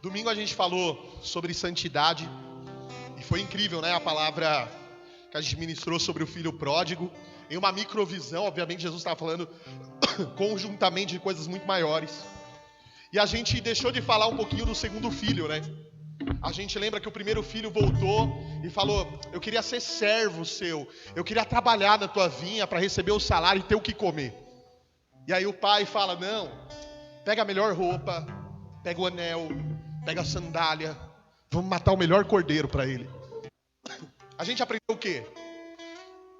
Domingo a gente falou sobre santidade e foi incrível, né? A palavra que a gente ministrou sobre o filho pródigo. Em uma microvisão, obviamente Jesus estava falando conjuntamente de coisas muito maiores. E a gente deixou de falar um pouquinho do segundo filho, né? A gente lembra que o primeiro filho voltou e falou: eu queria ser servo seu, eu queria trabalhar na tua vinha para receber o salário e ter o que comer. E aí o pai fala: não, pega a melhor roupa, pega o anel, pega a sandália, vamos matar o melhor cordeiro para ele. A gente aprendeu o quê?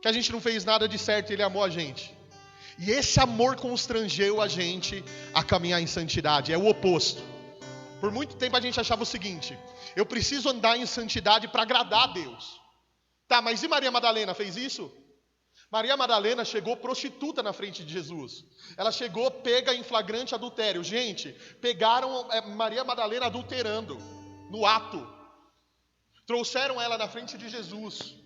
Que a gente não fez nada de certo e ele amou a gente. E esse amor constrangeu a gente a caminhar em santidade, é o oposto. Por muito tempo a gente achava o seguinte: eu preciso andar em santidade para agradar a Deus. Tá, mas e Maria Madalena fez isso? Maria Madalena chegou prostituta na frente de Jesus. Ela chegou pega em flagrante adultério. Gente, pegaram Maria Madalena adulterando, no ato. Trouxeram ela na frente de Jesus.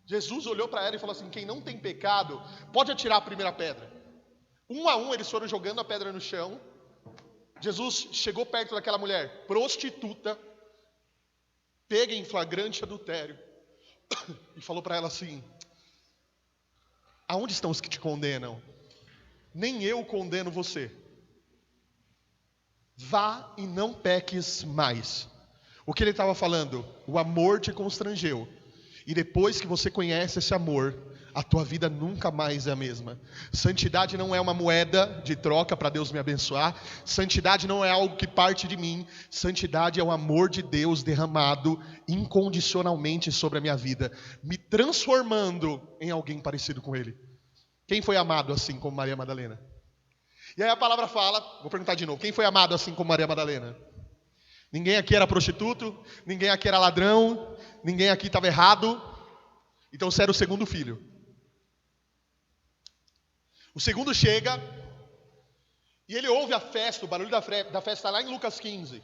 Jesus olhou para ela e falou assim: quem não tem pecado, pode atirar a primeira pedra. Um a um eles foram jogando a pedra no chão. Jesus chegou perto daquela mulher prostituta, pega em flagrante adultério, e falou para ela assim: aonde estão os que te condenam? Nem eu condeno você. Vá e não peques mais. O que ele estava falando? O amor te constrangeu. E depois que você conhece esse amor, a tua vida nunca mais é a mesma. Santidade não é uma moeda de troca para Deus me abençoar. Santidade não é algo que parte de mim. Santidade é o amor de Deus derramado incondicionalmente sobre a minha vida, me transformando em alguém parecido com Ele. Quem foi amado assim como Maria Madalena? E aí a palavra fala, vou perguntar de novo: quem foi amado assim como Maria Madalena? Ninguém aqui era prostituto, ninguém aqui era ladrão, ninguém aqui estava errado. Então você era o segundo filho. O segundo chega e ele ouve a festa, o barulho da festa lá em Lucas 15.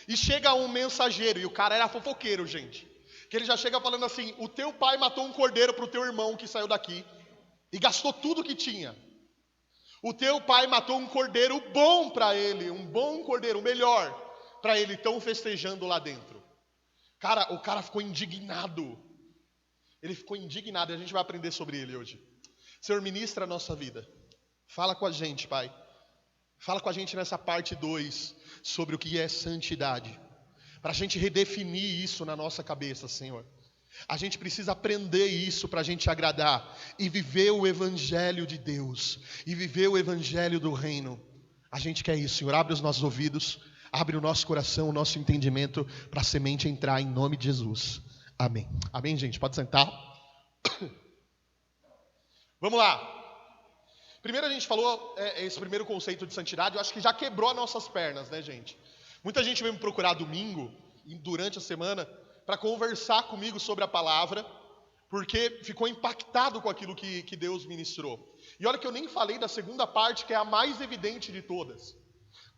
E chega um mensageiro, e o cara era fofoqueiro, gente. Que ele já chega falando assim: o teu pai matou um cordeiro para o teu irmão que saiu daqui e gastou tudo que tinha. O teu pai matou um cordeiro bom para ele, um bom cordeiro, o melhor para ele, estão festejando lá dentro. Cara, o cara ficou indignado. Ele ficou indignado e a gente vai aprender sobre ele hoje. Senhor, ministra a nossa vida. Fala com a gente, Pai. Fala com a gente nessa parte 2 sobre o que é santidade. Para a gente redefinir isso na nossa cabeça, Senhor. A gente precisa aprender isso para a gente agradar e viver o Evangelho de Deus. E viver o Evangelho do Reino. A gente quer isso, Senhor. Abre os nossos ouvidos. Abre o nosso coração, o nosso entendimento para a semente entrar em nome de Jesus. Amém. Amém, gente? Pode sentar. Vamos lá. Primeiro a gente falou esse primeiro conceito de santidade. Eu acho que já quebrou as nossas pernas, né, gente? Muita gente veio me procurar domingo e durante a semana para conversar comigo sobre a palavra, porque ficou impactado com aquilo que Deus ministrou. E olha que eu nem falei da segunda parte, que é a mais evidente de todas.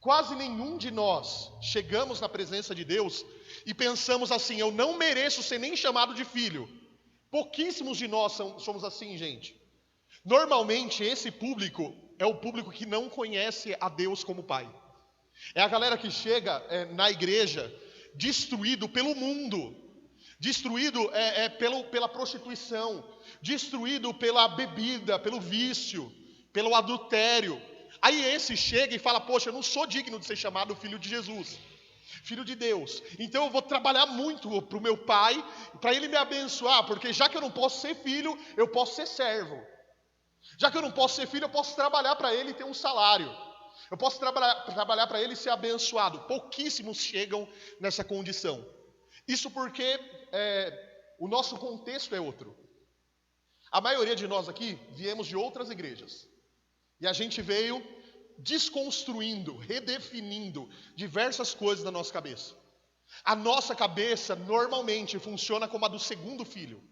Quase nenhum de nós chegamos na presença de Deus e pensamos assim: eu não mereço ser nem chamado de filho. Pouquíssimos de nós somos assim, gente. Normalmente esse público é o público que não conhece a Deus como Pai. É a galera que chega na igreja destruído pelo mundo, destruído pela prostituição, destruído pela bebida, pelo vício, pelo adultério. Aí esse chega e fala: poxa, eu não sou digno de ser chamado filho de Jesus, filho de Deus. Então eu vou trabalhar muito para o meu pai, para ele me abençoar, porque já que eu não posso ser filho, eu posso ser servo. Já que eu não posso ser filho, eu posso trabalhar para ele e ter um salário. Eu posso trabalhar para ele e ser abençoado. Pouquíssimos chegam nessa condição. Isso porque o nosso contexto é outro. A maioria de nós aqui viemos de outras igrejas. E a gente veio desconstruindo, redefinindo diversas coisas na nossa cabeça. A nossa cabeça normalmente funciona como a do segundo filho.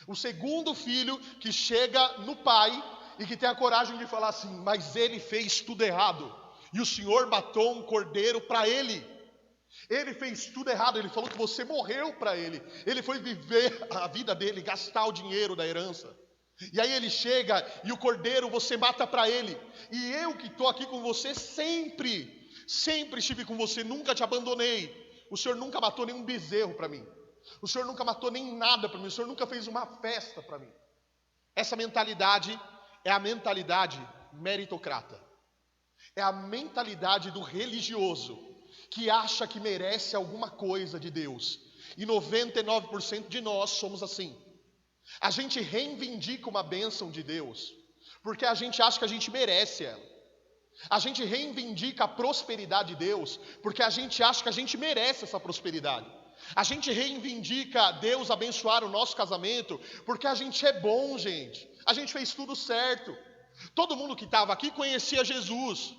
O segundo filho que chega no pai e que tem a coragem de falar assim: mas ele fez tudo errado. E o Senhor matou um cordeiro para ele. Ele fez tudo errado, ele falou que você morreu para ele. Ele foi viver a vida dele, gastar o dinheiro da herança. E aí ele chega e o cordeiro você mata para ele. E eu que estou aqui com você sempre sempre estive com você, nunca te abandonei. O Senhor nunca matou nenhum bezerro para mim. O Senhor nunca matou nem nada para mim. O Senhor nunca fez uma festa para mim. Essa mentalidade é a mentalidade meritocrata. É a mentalidade do religioso que acha que merece alguma coisa de Deus. E 99% de nós somos assim. A gente reivindica uma bênção de Deus porque a gente acha que a gente merece ela. A gente reivindica a prosperidade de Deus porque a gente acha que a gente merece essa prosperidade. A gente reivindica Deus abençoar o nosso casamento porque a gente é bom, gente. A gente fez tudo certo. Todo mundo que estava aqui conhecia Jesus.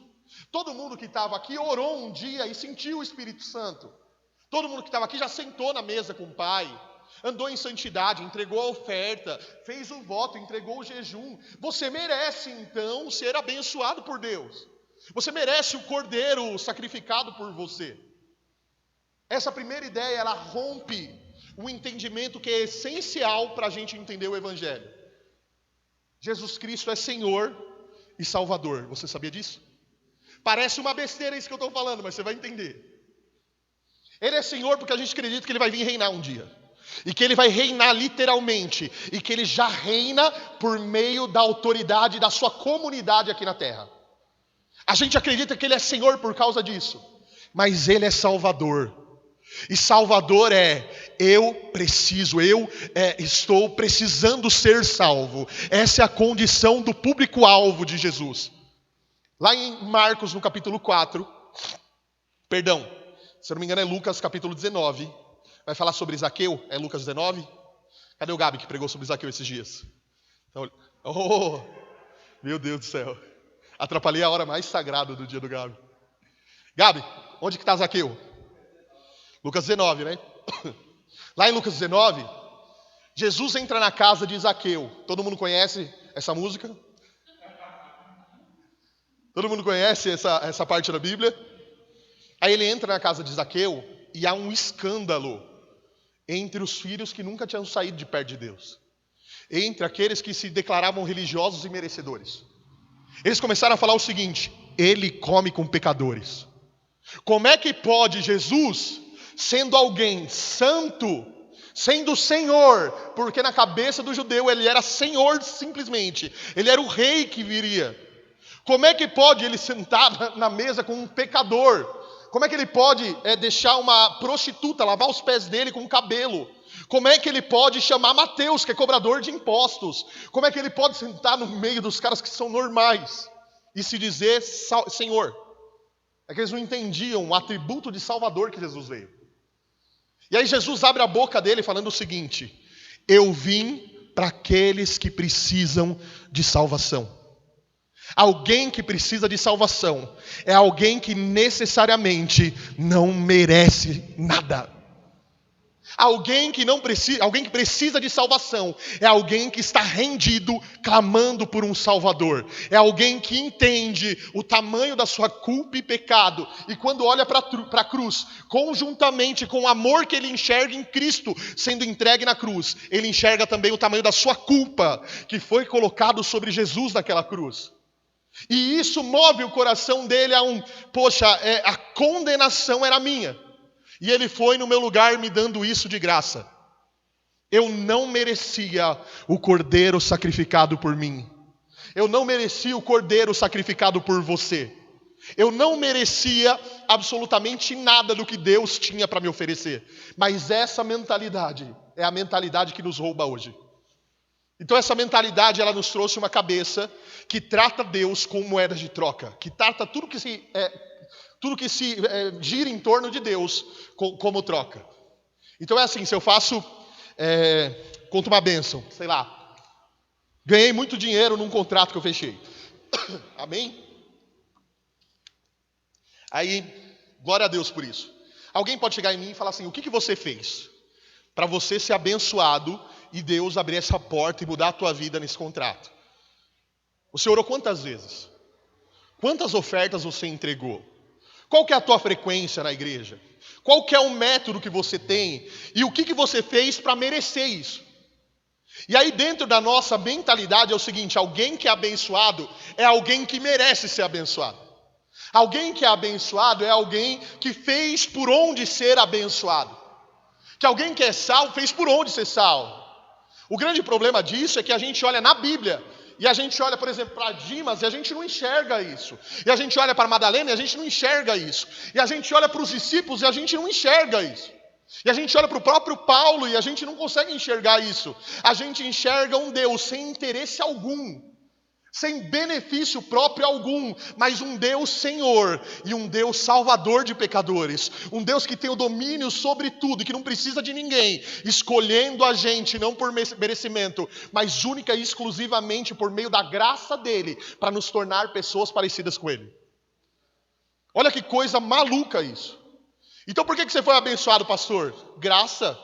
Todo mundo que estava aqui orou um dia e sentiu o Espírito Santo. Todo mundo que estava aqui já sentou na mesa com o Pai, andou em santidade, entregou a oferta, fez o voto, entregou o jejum. Você merece então ser abençoado por Deus. Você merece o cordeiro sacrificado por você. Essa primeira ideia, ela rompe o entendimento que é essencial para a gente entender o Evangelho. Jesus Cristo é Senhor e Salvador. Você sabia disso? Parece uma besteira isso que eu estou falando, mas você vai entender. Ele é Senhor porque a gente acredita que Ele vai vir reinar um dia. E que Ele vai reinar literalmente. E que Ele já reina por meio da autoridade da sua comunidade aqui na terra. A gente acredita que Ele é Senhor por causa disso. Mas Ele é Salvador. E Salvador eu estou precisando ser salvo. Essa é a condição do público-alvo de Jesus. Lá em Marcos, no capítulo 4, se eu não me engano é Lucas, capítulo 19, vai falar sobre Zaqueu, é Lucas 19? Cadê o Gabi que pregou sobre Zaqueu esses dias? Então, meu Deus do céu, atrapalhei a hora mais sagrada do dia do Gabi. Gabi, onde que está Zaqueu? Lucas 19, né? Lá em Lucas 19, Jesus entra na casa de Zaqueu. Todo mundo conhece essa música? Todo mundo conhece essa parte da Bíblia? Aí ele entra na casa de Zaqueu e há um escândalo entre os filhos que nunca tinham saído de perto de Deus. Entre aqueles que se declaravam religiosos e merecedores. Eles começaram a falar o seguinte: ele come com pecadores. Como é que pode Jesus, sendo alguém santo, sendo Senhor, porque na cabeça do judeu ele era Senhor simplesmente, ele era o rei que viria. Como é que pode ele sentar na mesa com um pecador? Como é que ele pode deixar uma prostituta lavar os pés dele com cabelo? Como é que ele pode chamar Mateus, que é cobrador de impostos? Como é que ele pode sentar no meio dos caras que são normais e se dizer Senhor? É que eles não entendiam o atributo de Salvador que Jesus veio. E aí Jesus abre a boca dele falando o seguinte: eu vim para aqueles que precisam de salvação. Alguém que precisa de salvação é alguém que necessariamente não merece nada. Alguém que precisa de salvação é alguém que está rendido, clamando por um Salvador. É alguém que entende o tamanho da sua culpa e pecado. E quando olha para a cruz, conjuntamente com o amor que ele enxerga em Cristo sendo entregue na cruz, ele enxerga também o tamanho da sua culpa que foi colocado sobre Jesus naquela cruz. E isso move o coração dele a a condenação era minha. E ele foi no meu lugar me dando isso de graça. Eu não merecia o cordeiro sacrificado por mim. Eu não merecia o cordeiro sacrificado por você. Eu não merecia absolutamente nada do que Deus tinha para me oferecer. Mas essa mentalidade é a mentalidade que nos rouba hoje. Então essa mentalidade, ela nos trouxe uma cabeça que trata Deus como moeda de troca, que trata tudo que se gira em torno de Deus como troca. Então é assim, se eu faço, conto uma bênção, sei lá, ganhei muito dinheiro num contrato que eu fechei. Amém? Aí, glória a Deus por isso. Alguém pode chegar em mim e falar assim: o que você fez para você ser abençoado e Deus abrir essa porta e mudar a tua vida nesse contrato? Você orou quantas vezes? Quantas ofertas você entregou? Qual que é a tua frequência na igreja? Qual que é o método que você tem? E o que você fez para merecer isso? E aí dentro da nossa mentalidade é o seguinte: alguém que é abençoado é alguém que merece ser abençoado. Alguém que é abençoado é alguém que fez por onde ser abençoado. Que alguém que é salvo fez por onde ser salvo. O grande problema disso é que a gente olha na Bíblia e a gente olha, por exemplo, para Dimas e a gente não enxerga isso. E a gente olha para Madalena e a gente não enxerga isso. E a gente olha para os discípulos e a gente não enxerga isso. E a gente olha para o próprio Paulo e a gente não consegue enxergar isso. A gente enxerga um Deus sem interesse algum, sem benefício próprio algum, mas um Deus Senhor e um Deus Salvador de pecadores. Um Deus que tem o domínio sobre tudo e que não precisa de ninguém, escolhendo a gente não por merecimento, mas única e exclusivamente por meio da graça dele, para nos tornar pessoas parecidas com ele. Olha que coisa maluca isso. Então por que você foi abençoado, pastor? Graça.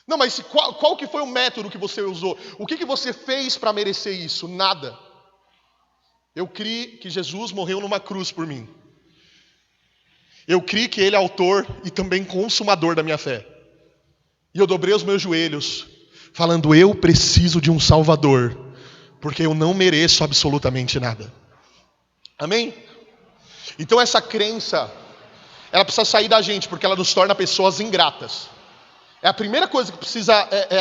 Não, mas qual que foi o método que você usou? O que você fez para merecer isso? Nada. Eu criei que Jesus morreu numa cruz por mim. Eu criei que Ele é autor e também consumador da minha fé. E eu dobrei os meus joelhos, falando, eu preciso de um Salvador, porque eu não mereço absolutamente nada. Amém? Então essa crença, ela precisa sair da gente, porque ela nos torna pessoas ingratas. É a primeira coisa que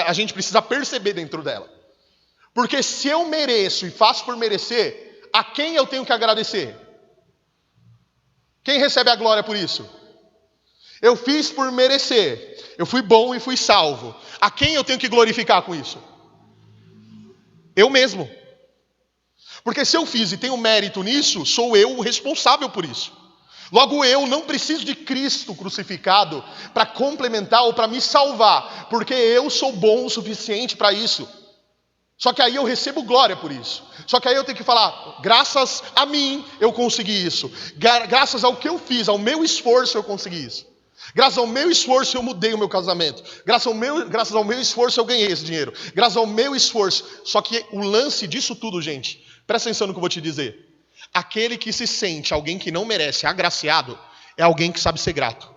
a gente precisa perceber dentro dela. Porque se eu mereço e faço por merecer, a quem eu tenho que agradecer? Quem recebe a glória por isso? Eu fiz por merecer. Eu fui bom e fui salvo. A quem eu tenho que glorificar com isso? Eu mesmo. Porque se eu fiz e tenho mérito nisso, sou eu o responsável por isso. Logo eu não preciso de Cristo crucificado para complementar ou para me salvar, porque eu sou bom o suficiente para isso. Só que aí eu recebo glória por isso. Só que aí eu tenho que falar, graças a mim eu consegui isso. Graças ao que eu fiz, ao meu esforço eu consegui isso. Graças ao meu esforço eu mudei o meu casamento. Graças ao meu esforço eu ganhei esse dinheiro. Graças ao meu esforço. Só que o lance disso tudo, gente, presta atenção no que eu vou te dizer. Aquele que se sente alguém que não merece, agraciado, é alguém que sabe ser grato.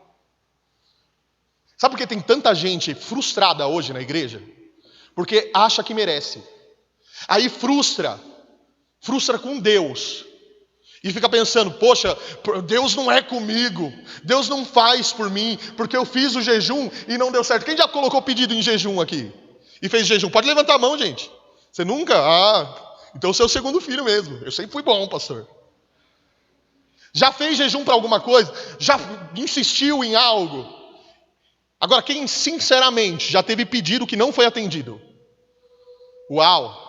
Sabe por que tem tanta gente frustrada hoje na igreja? Porque acha que merece. Aí frustra com Deus. E fica pensando, poxa, Deus não é comigo. Deus não faz por mim, porque eu fiz o jejum e não deu certo. Quem já colocou pedido em jejum aqui? E fez jejum? Pode levantar a mão, gente. Você nunca? Então você é o segundo filho mesmo. Eu sempre fui bom, pastor. Já fez jejum para alguma coisa? Já insistiu em algo? Agora, quem sinceramente já teve pedido que não foi atendido? Uau!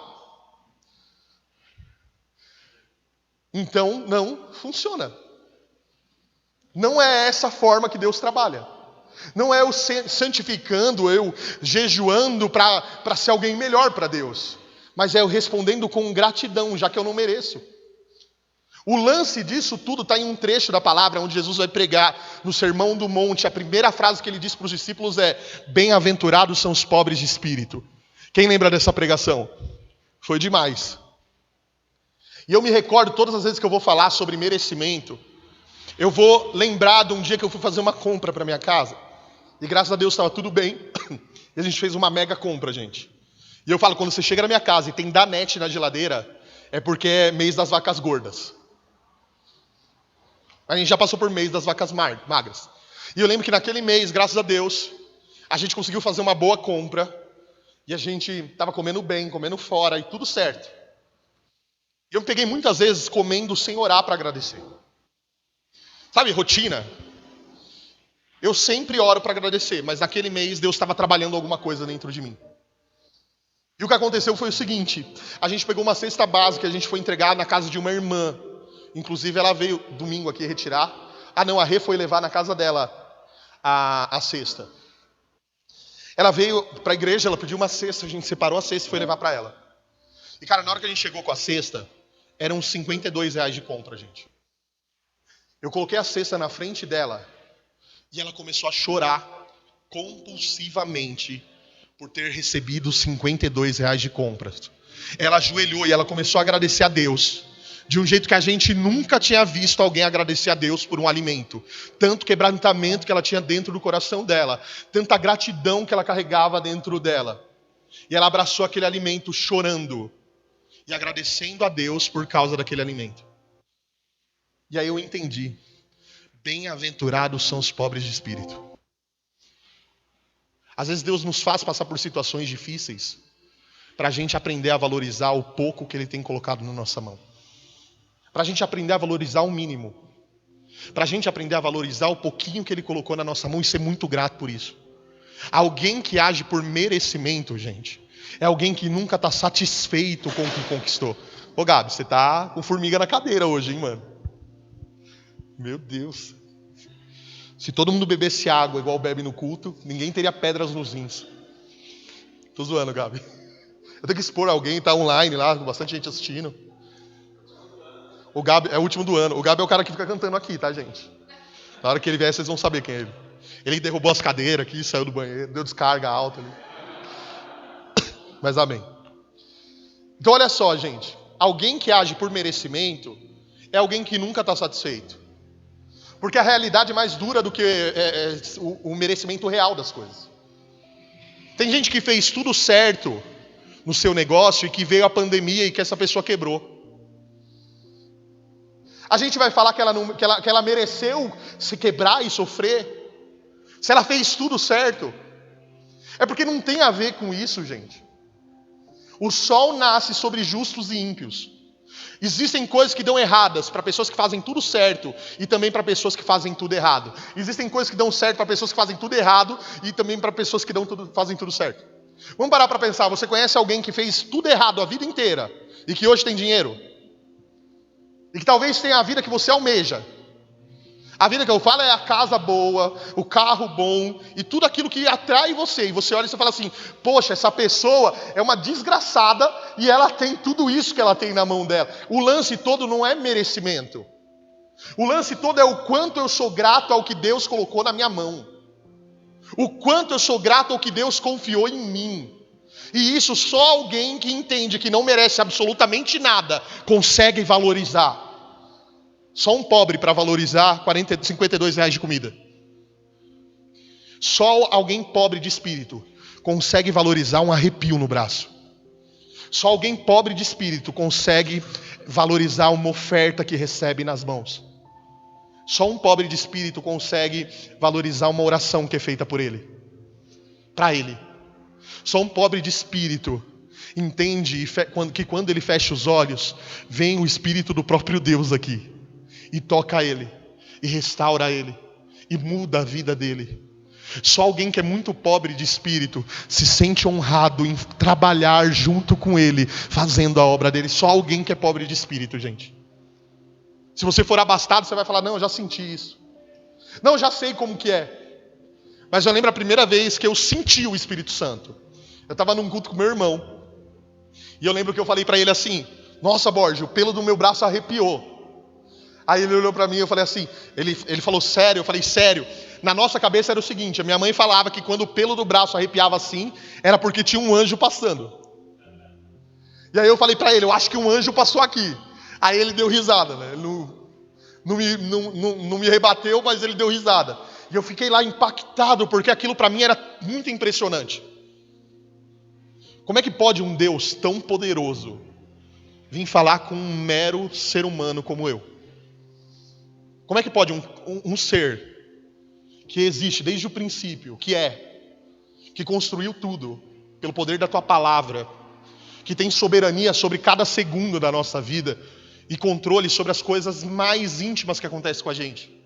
Então não funciona. Não é essa forma que Deus trabalha. Não é eu santificando, eu jejuando para ser alguém melhor para Deus. Mas é eu respondendo com gratidão, já que eu não mereço. O lance disso tudo está em um trecho da palavra, onde Jesus vai pregar no Sermão do Monte. A primeira frase que ele diz para os discípulos é: bem-aventurados são os pobres de espírito. Quem lembra dessa pregação? Foi demais. E eu me recordo, todas as vezes que eu vou falar sobre merecimento, eu vou lembrar de um dia que eu fui fazer uma compra para minha casa. E graças a Deus estava tudo bem. E a gente fez uma mega compra, gente. E eu falo, quando você chega na minha casa e tem Danete na geladeira, é porque é mês das vacas gordas. A gente já passou por mês das vacas magras. E eu lembro que naquele mês, graças a Deus, a gente conseguiu fazer uma boa compra. E a gente estava comendo bem, comendo fora e tudo certo. E eu me peguei muitas vezes comendo sem orar para agradecer. Sabe, rotina? Eu sempre oro para agradecer, mas naquele mês Deus estava trabalhando alguma coisa dentro de mim. E o que aconteceu foi o seguinte: a gente pegou uma cesta básica, a gente foi entregar na casa de uma irmã. Inclusive ela veio domingo aqui retirar. A Rê foi levar na casa dela a cesta. Ela veio para a igreja, ela pediu uma cesta, a gente separou a cesta e foi levar para ela. E cara, na hora que a gente chegou com a cesta, eram uns R$52 de compra, gente. Eu coloquei a cesta na frente dela e ela começou a chorar compulsivamente por ter recebido R$52 de compras. Ela ajoelhou e ela começou a agradecer a Deus de um jeito que a gente nunca tinha visto alguém agradecer a Deus por um alimento. Tanto quebrantamento que ela tinha dentro do coração dela, tanta gratidão que ela carregava dentro dela. E ela abraçou aquele alimento chorando e agradecendo a Deus por causa daquele alimento. E aí eu entendi. Bem-aventurados são os pobres de espírito. Às vezes Deus nos faz passar por situações difíceis para a gente aprender a valorizar o pouco que Ele tem colocado na nossa mão. Para a gente aprender a valorizar o mínimo. Para a gente aprender a valorizar o pouquinho que Ele colocou na nossa mão e ser muito grato por isso. Alguém que age por merecimento, gente, é alguém que nunca está satisfeito com o que conquistou. Ô Gabi, você tá com formiga na cadeira hoje, hein, mano? Meu Deus. Se todo mundo bebesse água igual bebe no culto, ninguém teria pedras nos rins. Tô zoando, Gabi. Eu tenho que expor alguém, tá online lá, com bastante gente assistindo. O Gabi é o último do ano. O Gabi é o cara que fica cantando aqui, tá, gente? Na hora que ele vier, vocês vão saber quem é ele. Ele derrubou as cadeiras aqui, saiu do banheiro, deu descarga alta ali. Mas amém. Então olha só, gente. Alguém que age por merecimento é alguém que nunca está satisfeito. Porque a realidade é mais dura do que o merecimento real das coisas. Tem gente que fez tudo certo no seu negócio e que veio a pandemia e que essa pessoa quebrou. A gente vai falar que ela mereceu se quebrar e sofrer? Se ela fez tudo certo? É porque não tem a ver com isso, gente. O sol nasce sobre justos e ímpios. Existem coisas que dão erradas para pessoas que fazem tudo certo e também para pessoas que fazem tudo errado. Existem coisas que dão certo para pessoas que fazem tudo errado e também para pessoas que fazem tudo certo. Vamos parar para pensar. Você conhece alguém que fez tudo errado a vida inteira e que hoje tem dinheiro? E que talvez tenha a vida que você almeja. A vida que eu falo é a casa boa, o carro bom e tudo aquilo que atrai você. E você olha e você fala assim, poxa, essa pessoa é uma desgraçada e ela tem tudo isso que ela tem na mão dela. O lance todo não é merecimento. O lance todo é o quanto eu sou grato ao que Deus colocou na minha mão. O quanto eu sou grato ao que Deus confiou em mim. E isso só alguém que entende que não merece absolutamente nada consegue valorizar. Só um pobre para valorizar 52 reais de comida. Só alguém pobre de espírito consegue valorizar um arrepio no braço. Só alguém pobre de espírito consegue valorizar uma oferta que recebe nas mãos. Só um pobre de espírito consegue valorizar uma oração que é feita por ele. Para ele. Só um pobre de espírito entende que quando ele fecha os olhos, vem o Espírito do próprio Deus aqui. E toca ele, e restaura ele, e muda a vida dele. Só alguém que é muito pobre de espírito se sente honrado em trabalhar junto com ele, fazendo a obra dele. Só alguém que é pobre de espírito, gente. Se você for abastado, você vai falar, não, eu já senti isso. Não, eu já sei como que é. Mas eu lembro a primeira vez que eu senti o Espírito Santo. Eu estava num culto com meu irmão. E eu lembro que eu falei para ele assim, nossa, Borges, o pelo do meu braço arrepiou. Aí ele olhou para mim e eu falei assim, ele falou, sério? Eu falei, sério. Na nossa cabeça era o seguinte, a minha mãe falava que quando o pelo do braço arrepiava assim, era porque tinha um anjo passando. E aí eu falei para ele, eu acho que um anjo passou aqui. Aí ele deu risada, né? Ele não me rebateu, mas ele deu risada. E eu fiquei lá impactado, porque aquilo para mim era muito impressionante. Como é que pode um Deus tão poderoso vir falar com um mero ser humano como eu? Como é que pode um ser que existe desde o princípio, que construiu tudo pelo poder da tua palavra, que tem soberania sobre cada segundo da nossa vida e controle sobre as coisas mais íntimas que acontecem com a gente,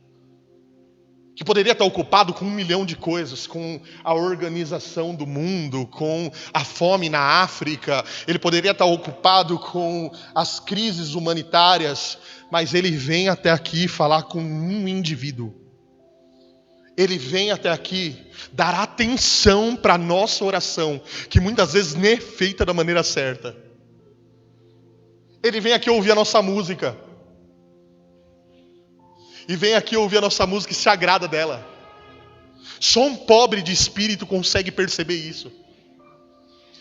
que poderia estar ocupado com 1 milhão de coisas, com a organização do mundo, com a fome na África, ele poderia estar ocupado com as crises humanitárias, mas ele vem até aqui falar com um indivíduo. Ele vem até aqui dar atenção para a nossa oração, que muitas vezes nem é feita da maneira certa. Ele vem aqui ouvir a nossa música. E vem aqui ouvir a nossa música e se agrada dela. Só um pobre de espírito consegue perceber isso.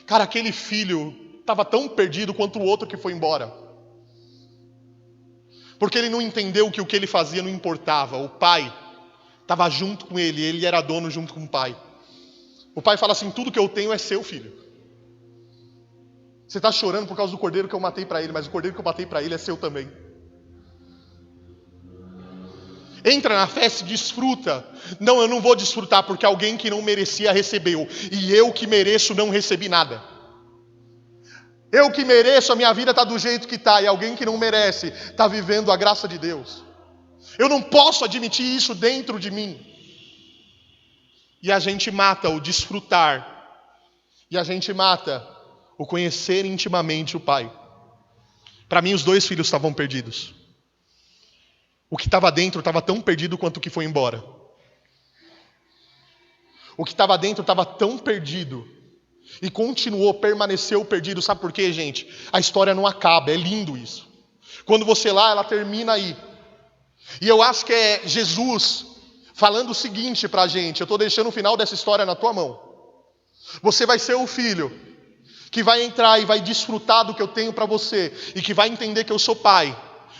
Cara, aquele filho estava tão perdido quanto o outro que foi embora. Porque ele não entendeu que o que ele fazia não importava. O pai estava junto com ele, ele era dono junto com o pai. O pai fala assim, tudo que eu tenho é seu, filho. Você está chorando por causa do cordeiro que eu matei para ele, mas o cordeiro que eu matei para ele é seu também. Entra na festa e desfruta. Não, eu não vou desfrutar porque alguém que não merecia recebeu. E eu que mereço não recebi nada. Eu que mereço, a minha vida está do jeito que está. E alguém que não merece está vivendo a graça de Deus. Eu não posso admitir isso dentro de mim. E a gente mata o desfrutar. E a gente mata o conhecer intimamente o Pai. Para mim, os 2 filhos estavam perdidos. O que estava dentro estava tão perdido quanto o que foi embora. O que estava dentro estava tão perdido. E continuou, permaneceu perdido. Sabe por quê, gente? A história não acaba, é lindo isso. Quando você lá, ela termina aí. E eu acho que é Jesus falando o seguinte pra gente. Eu estou deixando o final dessa história na tua mão. Você vai ser o filho que vai entrar e vai desfrutar do que eu tenho para você. E que vai entender que eu sou pai.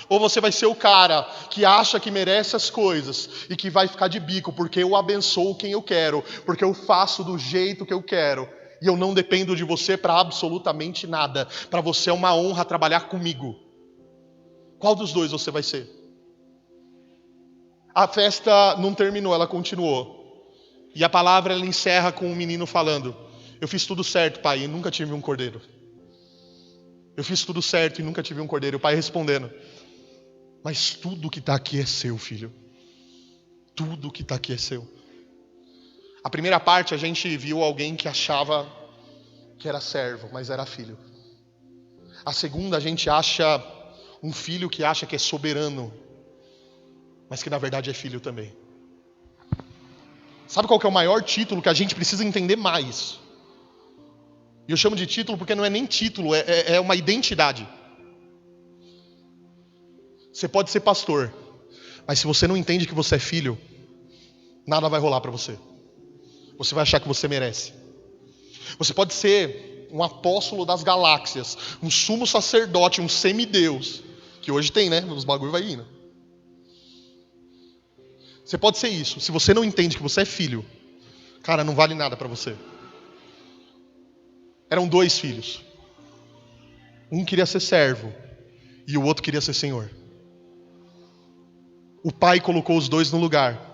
Ou você vai ser o cara que acha que merece as coisas e que vai ficar de bico porque eu abençoo quem eu quero, porque eu faço do jeito que eu quero e eu não dependo de você para absolutamente nada. Para você é uma honra trabalhar comigo. Qual dos 2 você vai ser? A festa não terminou, ela continuou. E a palavra ela encerra com um menino falando: eu fiz tudo certo, pai, e nunca tive um cordeiro. Eu fiz tudo certo e nunca tive um cordeiro. O pai respondendo: mas tudo que está aqui é seu, filho. Tudo que está aqui é seu. A primeira parte a gente viu alguém que achava que era servo, mas era filho. A segunda a gente acha um filho que acha que é soberano, mas que na verdade é filho também. Sabe qual que é o maior título que a gente precisa entender mais? E eu chamo de título porque não é nem título, é uma identidade. Você pode ser pastor, mas se você não entende que você é filho, nada vai rolar para você. Você vai achar que você merece. Você pode ser um apóstolo das galáxias, um sumo sacerdote, um semideus, que hoje tem, né? Os bagulho vai indo. Você pode ser isso. Se você não entende que você é filho, cara, não vale nada para você. Eram 2 filhos. Um queria ser servo e o outro queria ser senhor. O pai colocou os 2 no lugar.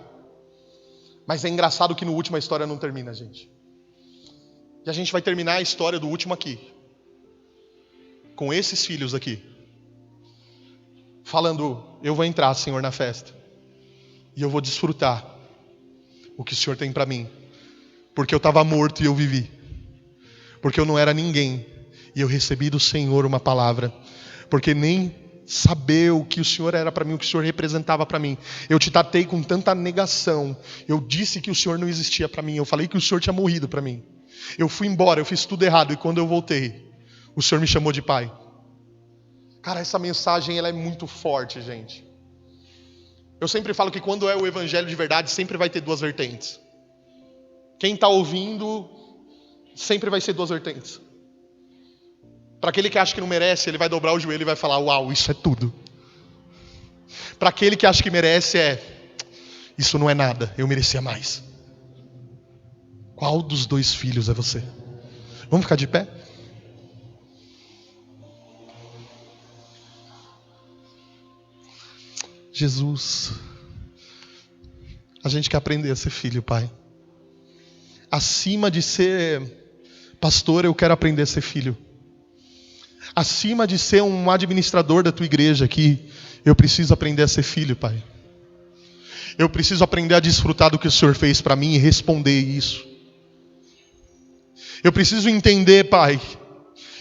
Mas é engraçado que no último a história não termina, gente. E a gente vai terminar a história do último aqui. Com esses filhos aqui. Falando: eu vou entrar, Senhor, na festa. E eu vou desfrutar o que o Senhor tem para mim. Porque eu estava morto e eu vivi. Porque eu não era ninguém e eu recebi do Senhor uma palavra. Porque nem saber o que o Senhor era para mim, o que o Senhor representava para mim. Eu te tratei com tanta negação. Eu disse que o Senhor não existia para mim. Eu falei que o Senhor tinha morrido para mim. Eu fui embora, eu fiz tudo errado. E quando eu voltei, o Senhor me chamou de pai. Cara, essa mensagem ela é muito forte, gente. Eu sempre falo que quando é o evangelho de verdade, sempre vai ter 2 vertentes. Quem está ouvindo, sempre vai ser 2 vertentes. Para aquele que acha que não merece, ele vai dobrar o joelho e vai falar: uau, isso é tudo. Para aquele que acha que merece, isso não é nada, eu merecia mais. Qual dos 2 filhos é você? Vamos ficar de pé? Jesus, a gente quer aprender a ser filho, Pai. Acima de ser pastor, eu quero aprender a ser filho. Acima de ser um administrador da tua igreja aqui, eu preciso aprender a ser filho, Pai. Eu preciso aprender a desfrutar do que o Senhor fez para mim e responder isso. Eu preciso entender, Pai,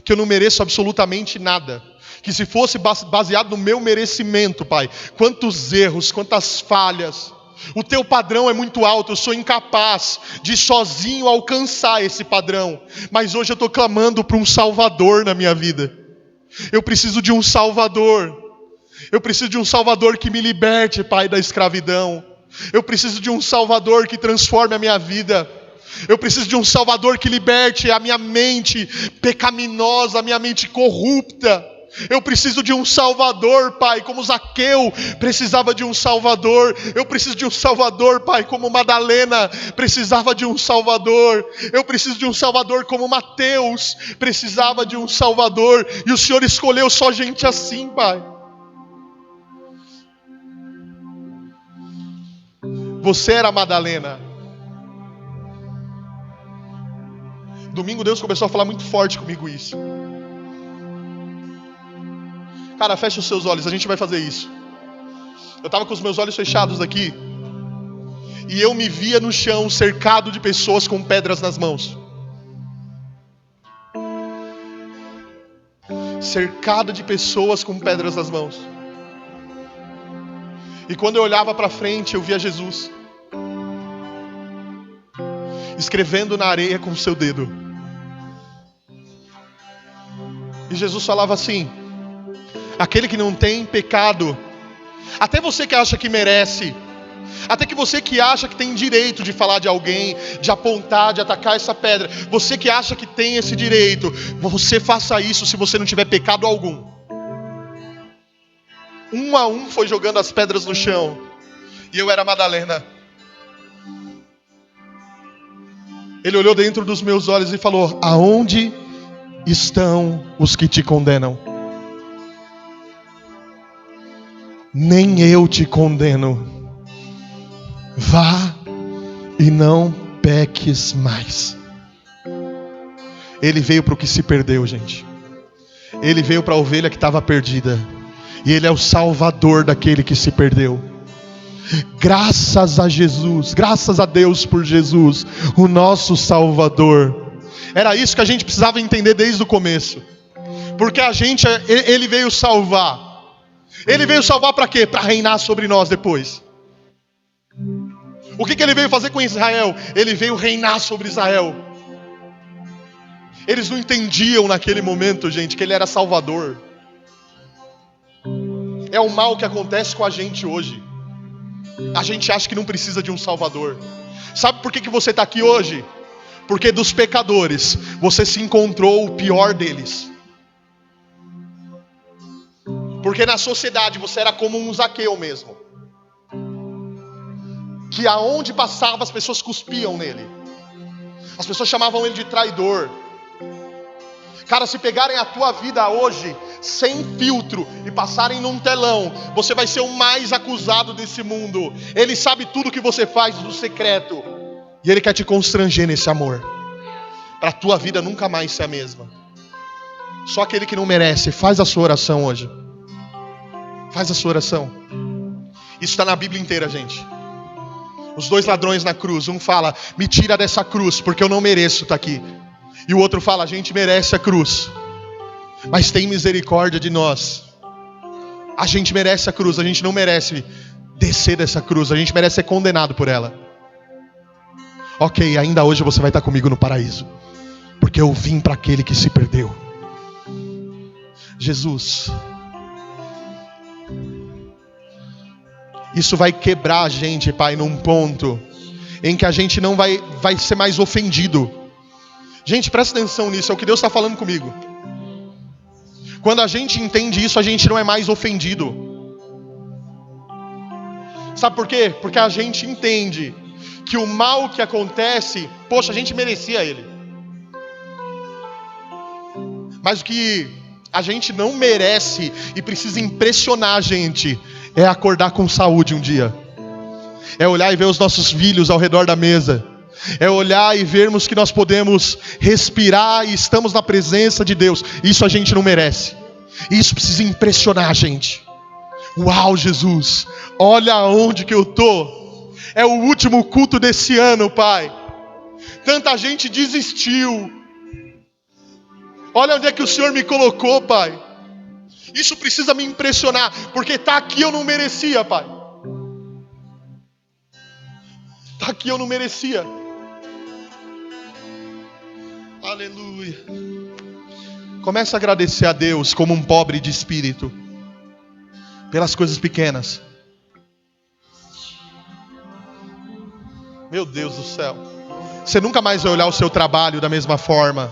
que eu não mereço absolutamente nada. Que se fosse baseado no meu merecimento, Pai, quantos erros, quantas falhas. O teu padrão é muito alto, eu sou incapaz de sozinho alcançar esse padrão. Mas hoje eu estou clamando por um Salvador na minha vida. Eu preciso de um Salvador. Eu preciso de um Salvador que me liberte, Pai, da escravidão. Eu preciso de um Salvador que transforme a minha vida. Eu preciso de um Salvador que liberte a minha mente pecaminosa, a minha mente corrupta. Eu preciso de um Salvador, Pai, como Zaqueu precisava de um Salvador. Eu preciso de um Salvador, Pai, como Madalena precisava de um Salvador. Eu preciso de um Salvador como Mateus precisava de um Salvador. E o Senhor escolheu só gente assim, Pai. Você era a Madalena. Domingo Deus começou a falar muito forte comigo isso. Cara, fecha os seus olhos, a gente vai fazer isso. Eu estava com os meus olhos fechados aqui. E eu me via no chão, cercado de pessoas com pedras nas mãos. Cercado de pessoas com pedras nas mãos. E quando eu olhava para frente, eu via Jesus escrevendo na areia com o seu dedo. E Jesus falava assim: aquele que não tem pecado, até você que acha que merece, até que você que acha que tem direito de falar de alguém, de apontar, de atacar essa pedra, você que acha que tem esse direito, você faça isso se você não tiver pecado algum. Um a um foi jogando as pedras no chão. E eu era a Madalena. Ele olhou dentro dos meus olhos e falou: aonde estão os que te condenam? Nem eu te condeno. Vá e não peques mais. Ele veio para o que se perdeu, gente. Ele veio para a ovelha que estava perdida. E Ele é o salvador daquele que se perdeu. Graças a Jesus, graças a Deus por Jesus, o nosso Salvador. Era isso que a gente precisava entender desde o começo. Porque Ele veio salvar. Ele veio salvar para quê? Para reinar sobre nós depois. O que Ele veio fazer com Israel? Ele veio reinar sobre Israel. Eles não entendiam naquele momento, gente, que Ele era Salvador. É o mal que acontece com a gente hoje. A gente acha que não precisa de um Salvador. Sabe por que você está aqui hoje? Porque dos pecadores você se encontrou o pior deles. Porque na sociedade você era como um Zaqueu mesmo, que aonde passava as pessoas cuspiam nele. As pessoas chamavam ele de traidor. Cara, se pegarem a tua vida hoje sem filtro e passarem num telão, você vai ser o mais acusado desse mundo. Ele sabe tudo que você faz no secreto. E Ele quer te constranger nesse amor, para a tua vida nunca mais ser a mesma. Só aquele que não merece. Faz a sua oração hoje. Faz a sua oração. Isso está na Bíblia inteira, gente. Os dois ladrões na cruz. Um fala: me tira dessa cruz, porque eu não mereço estar aqui. E o outro fala: a gente merece a cruz, mas tem misericórdia de nós. A gente merece a cruz, a gente não merece descer dessa cruz. A gente merece ser condenado por ela. Ok, ainda hoje você vai estar comigo no paraíso, porque eu vim para aquele que se perdeu. Jesus. Isso vai quebrar a gente, Pai, num ponto em que a gente não vai ser mais ofendido. Gente, presta atenção nisso, é o que Deus está falando comigo. Quando a gente entende isso, a gente não é mais ofendido. Sabe por quê? Porque a gente entende que o mal que acontece, poxa, a gente merecia ele. Mas o que a gente não merece e precisa impressionar a gente é acordar com saúde um dia. É olhar e ver os nossos filhos ao redor da mesa. É olhar e vermos que nós podemos respirar e estamos na presença de Deus. Isso a gente não merece. Isso precisa impressionar a gente. Uau, Jesus, olha onde que eu tô. É o último culto desse ano, Pai. Tanta gente desistiu. Olha onde é que o Senhor me colocou, Pai. Isso precisa me impressionar, porque tá aqui eu não merecia, Pai. Tá aqui eu não merecia. Aleluia. Começa a agradecer a Deus como um pobre de espírito, pelas coisas pequenas. Meu Deus do céu. Você nunca mais vai olhar o seu trabalho da mesma forma.